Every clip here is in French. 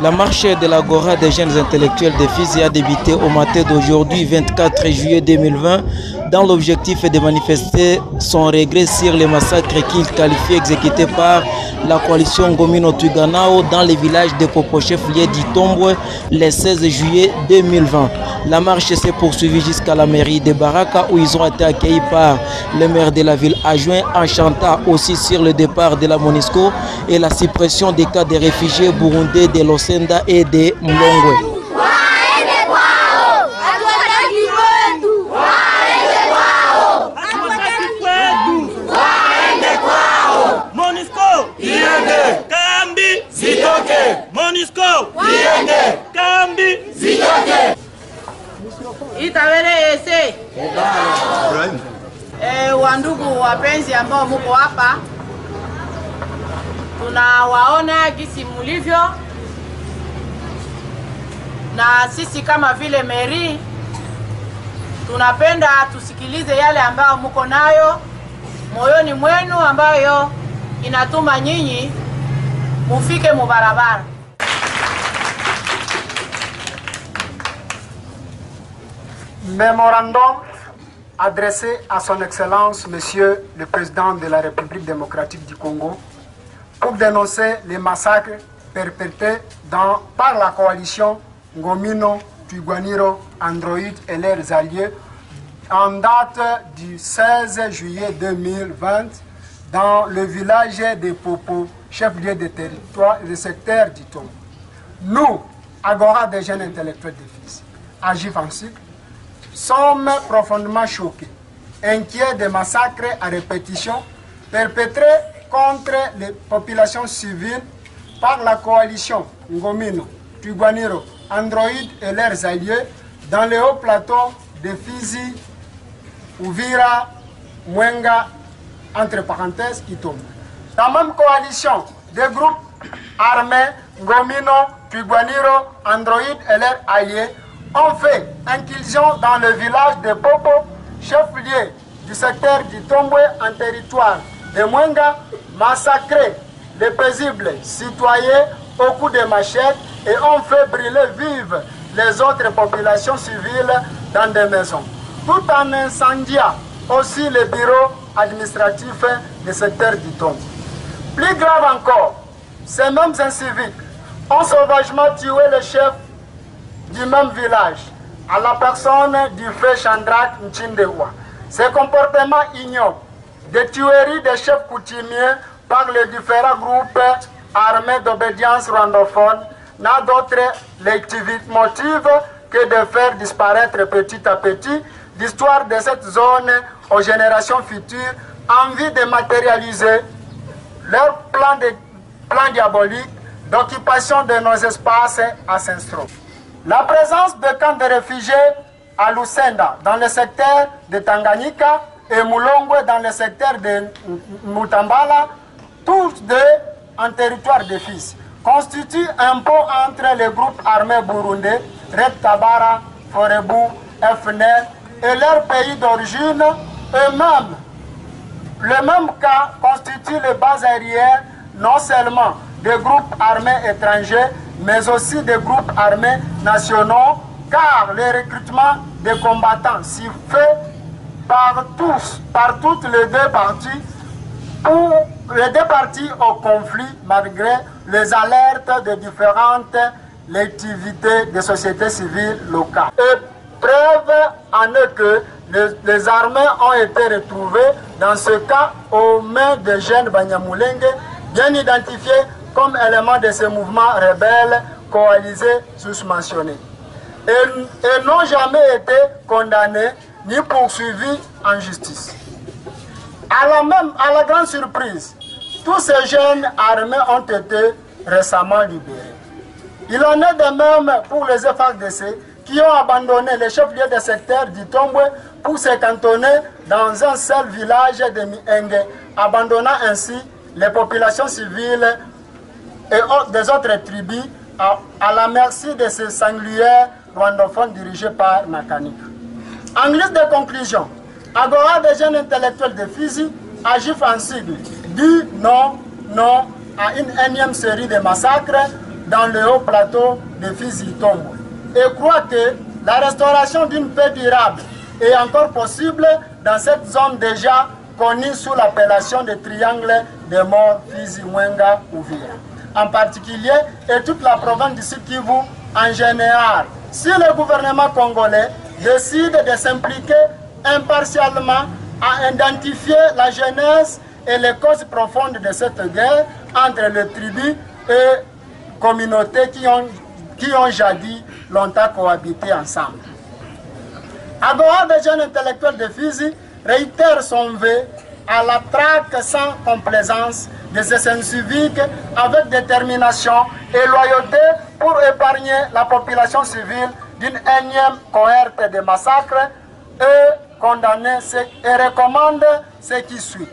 La marche de l'Agora des jeunes intellectuels de Fizi a débuté au matin d'aujourd'hui, 24 juillet 2020, dans l'objectif de manifester son regret sur les massacres qu'il qualifie exécutés par la coalition Ngomino Tuganao dans les villages de Popo-Chef-lieu d'Itombwe le 16 juillet 2020. La marche s'est poursuivie jusqu'à la mairie de Baraka où ils ont été accueillis par le maire de la ville adjoint en chantant aussi sur le départ de la MONUSCO et la suppression des cas de réfugiés burundais de Losenda et de Mlongwe. Itawerese wandugu wapenzi ambao muko hapa, tunawaona gisi mulivyo, na sisi kama vile meri tunapenda tusikilize yale ambayo muko nayo moyoni mwenu, ambayo inatuma nyinyi mufike mubarabara. Mémorandum adressé à son Excellence, Monsieur le Président de la République démocratique du Congo, pour dénoncer les massacres perpétrés par la coalition Ngomino, Twirwaneho, Android et leurs alliés en date du 16 juillet 2020 dans le village de Popo, chef-lieu de territoire et de secteur d'Itombwe. Nous, Agora des jeunes intellectuels de Fizi, AGIF en cycle, sommes profondément choqués, inquiets des massacres à répétition perpétrés contre les populations civiles par la coalition Ngomino, Twirwaneho, Android et leurs alliés dans les hauts plateaux de Fizi, Uvira, Mwenga, entre parenthèses, Itombwe. La même coalition des groupes armés Ngomino, Twirwaneho, Android et leurs alliés ont fait incursion dans le village de Popo, chef-lieu du secteur d'Itombwe en territoire de Mwenga, massacré les paisibles citoyens au coup de machette et ont fait brûler vives les autres populations civiles dans des maisons, tout en incendiant aussi les bureaux administratifs du secteur d'Itombwe. Plus grave encore, ces mêmes inciviques ont sauvagement tué le chef du même village, à la personne du feu Chandrak Nchindewa. Ces comportements ignobles, des tueries des chefs coutumiers par les différents groupes armés d'obédience rwandophone, n'a d'autre motif que de faire disparaître petit à petit l'histoire de cette zone aux générations futures en vue de matérialiser leur plan diabolique d'occupation de nos espaces ancestraux. La présence de camps de réfugiés à Lusenda dans le secteur de Tanganyika et Mulongwe dans le secteur de Mutambala, tous deux en territoire de Fizi, constituent un pont entre les groupes armés burundais, Red Tabara, Forebu, FNL et leurs pays d'origine eux-mêmes. Le même cas constitue les bases aériennes non seulement des groupes armés étrangers, mais aussi des groupes armés nationaux, car le recrutement des combattants s'y fait par toutes les deux parties au conflit, malgré les alertes de différentes activités des sociétés civiles locales. Et preuve en est que les armées ont été retrouvées, dans ce cas, aux mains des jeunes Banyamulenge, bien identifiés comme éléments de ce mouvement rebelle coalisé sous-mentionné. Et n'ont jamais été condamnés ni poursuivis en justice. À la grande surprise, tous ces jeunes armés ont été récemment libérés. Il en est de même pour les FARDC qui ont abandonné les chefs-lieux des secteurs d'Itombwe pour se cantonner dans un seul village de Mienge, abandonnant ainsi les populations civiles et des autres tribus à la merci de ces sangliers rwandophones dirigés par Nakanika. En guise de conclusion, Agora des jeunes intellectuels de Fizi agit en sigle, dit non à une énième série de massacres dans le haut plateau de Fizi-Itombwe et croit que la restauration d'une paix durable est encore possible dans cette zone déjà connue sous l'appellation de triangle des morts Fizi-Mwenga-Uvira. En particulier, et toute la province du Sud-Kivu en général. Si le gouvernement congolais décide de s'impliquer impartialement à identifier la genèse et les causes profondes de cette guerre entre les tribus et communautés qui ont jadis longtemps cohabité ensemble. Agora des jeunes intellectuels de Fizi réitère son vœu à la traque sans complaisance des essais civiques avec détermination et loyauté pour épargner la population civile d'une énième cohorte de massacres et condamner et recommande ce qui suit.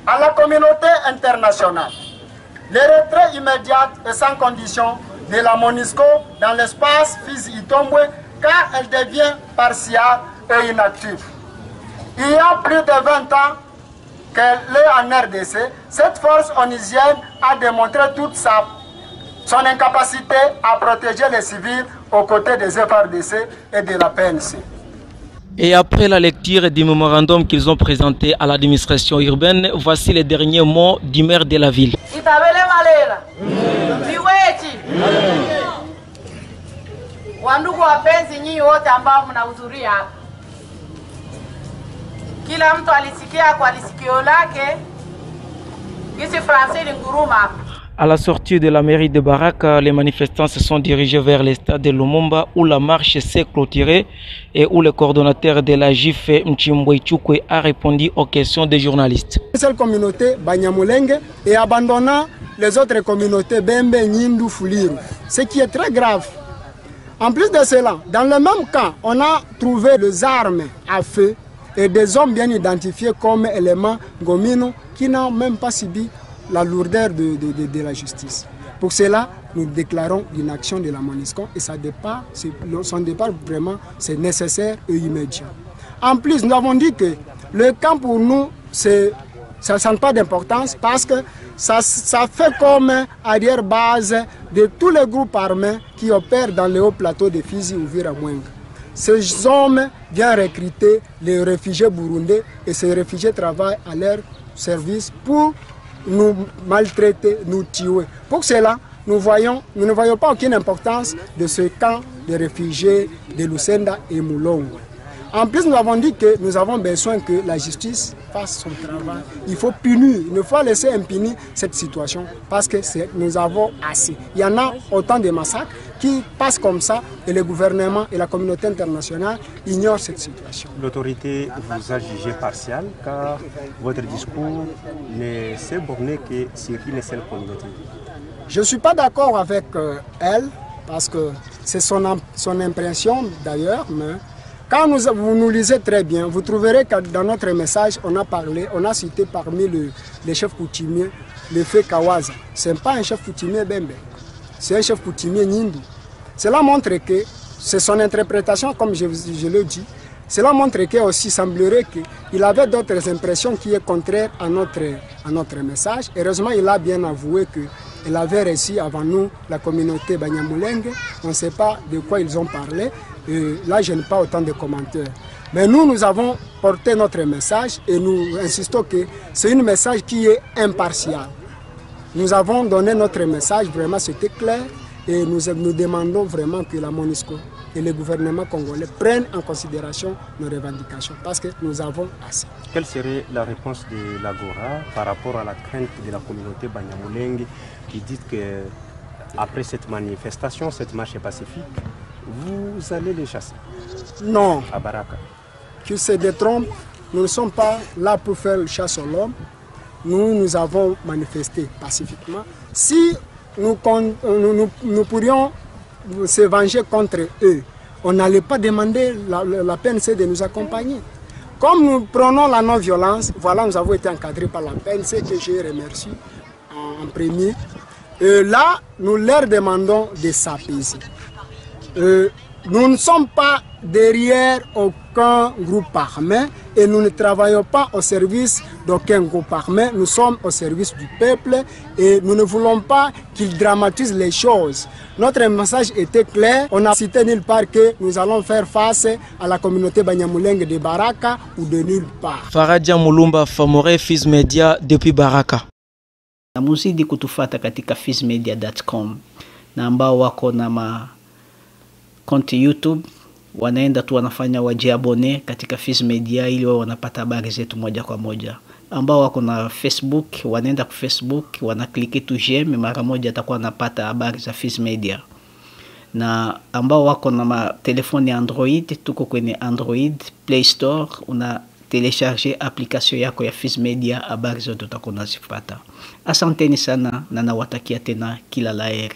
À la communauté internationale, le retrait immédiat et sans condition de la MONUSCO dans l'espace Fizi-Itombwe car elle devient partiale et inactive. Il y a plus de 20 ans qu'elle est en RDC, cette force onusienne a démontré toute son incapacité à protéger les civils aux côtés des FRDC et de la PNC. Et après la lecture du mémorandum qu'ils ont présenté à l'administration urbaine, voici les derniers mots du maire de la ville. Wandugu wapenzi, nyinyi wote ambao mnahudhuria, kila mtu alisikia kwa lisikio lake gisi Francine Nkuruma. À la sortie de la mairie de Baraka, les manifestants se sont dirigés vers le stade de Lumumba où la marche s'est clôturée et où le coordonnateur de la JIF, Mchimbwe Chukwe, a répondu aux questions des journalistes. Cette communauté, Banyamulenge, et abandonnant les autres communautés, Bembe, Nyindu, Fuliru, ce qui est très grave. En plus de cela, dans le même camp, on a trouvé des armes à feu et des hommes bien identifiés comme éléments Gomino qui n'ont même pas subi la lourdeur de la justice. Pour cela, nous déclarons une action de la MONUSCO et son départ vraiment c'est nécessaire et immédiat. En plus, nous avons dit que le camp pour nous, ça n'a pas d'importance parce que ça fait comme arrière-base de tous les groupes armés qui opèrent dans le haut plateau de Fizi-Uvira-Mwenga. Ces hommes viennent recruter les réfugiés burundais et ces réfugiés travaillent à leur service pour nous maltraiter, nous tuer. Pour cela, nous ne voyons pas aucune importance de ce camp de réfugiés de Lusenda et Moulongo. En plus, nous avons dit que nous avons besoin que la justice fasse son travail. Il faut punir, il ne faut pas laisser impunir cette situation parce que nous avons assez. Il y en a autant de massacres qui passent comme ça et le gouvernement et la communauté internationale ignorent cette situation. L'autorité vous a jugé partial car votre discours ne s'est borné que sur une seule communauté. Je ne suis pas d'accord avec elle parce que c'est son impression d'ailleurs, mais quand vous nous lisez très bien, vous trouverez que dans notre message, on a cité parmi les chefs coutumiers le fait Kawaza. Ce n'est pas un chef coutumier Bembe, c'est un chef coutumier Nyindu. Cela montre que c'est son interprétation, comme je le dis. Cela montre qu'il semblerait qu'il avait d'autres impressions qui sont contraires à notre message. Heureusement, il a bien avoué qu'il avait reçu avant nous la communauté Banyamulenge. On ne sait pas de quoi ils ont parlé. Et là, je n'ai pas autant de commentaires. Mais nous avons porté notre message et nous insistons que c'est un message qui est impartial. Nous avons donné notre message, vraiment c'était clair. Et nous demandons vraiment que la MONUSCO et le gouvernement congolais prennent en considération nos revendications parce que nous avons assez. Quelle serait la réponse de l'Agora par rapport à la crainte de la communauté Banyamulenge qui dit que après cette manifestation, cette marche pacifique, vous allez les chasser? Non. À Baraka. Qu'ils se détrompent, nous ne sommes pas là pour faire le chasse à l'homme. Nous avons manifesté pacifiquement. Si nous pourrions se venger contre eux, on n'allait pas demander la PNC de nous accompagner. Comme nous prenons la non-violence, voilà, nous avons été encadrés par la PNC que je remercie en premier. Et là, nous leur demandons de s'apaiser. Nous ne sommes pas derrière aucun groupe armé et nous ne travaillons pas au service d'aucun groupe armé. Nous sommes au service du peuple et nous ne voulons pas qu'il dramatise les choses. Notre message était clair. On n'a cité nulle part que nous allons faire face à la communauté Banyamulenge de Baraka ou de nulle part. Faraja Mulumba Famore, Fiz Media depuis Baraka. Na muzidi kutufata katika fizmedia.com na ambao wako na konti YouTube wanaenda tu wanafanya wajiabone katika Fiz Media ili wao wanapata habari zetu moja kwa moja. Ambao wako na Facebook wanaenda kwa Facebook wanakliki tu j'aime mara moja atakuwa anapata habari za Fiz Media. Na ambao wako na telefoni ya Android tuko kwenye Android Play Store una telecharger application yako ya Fiz Media, habari zote utakuwa unazipata. Asanteni sana na nawatakia tena kila laheri.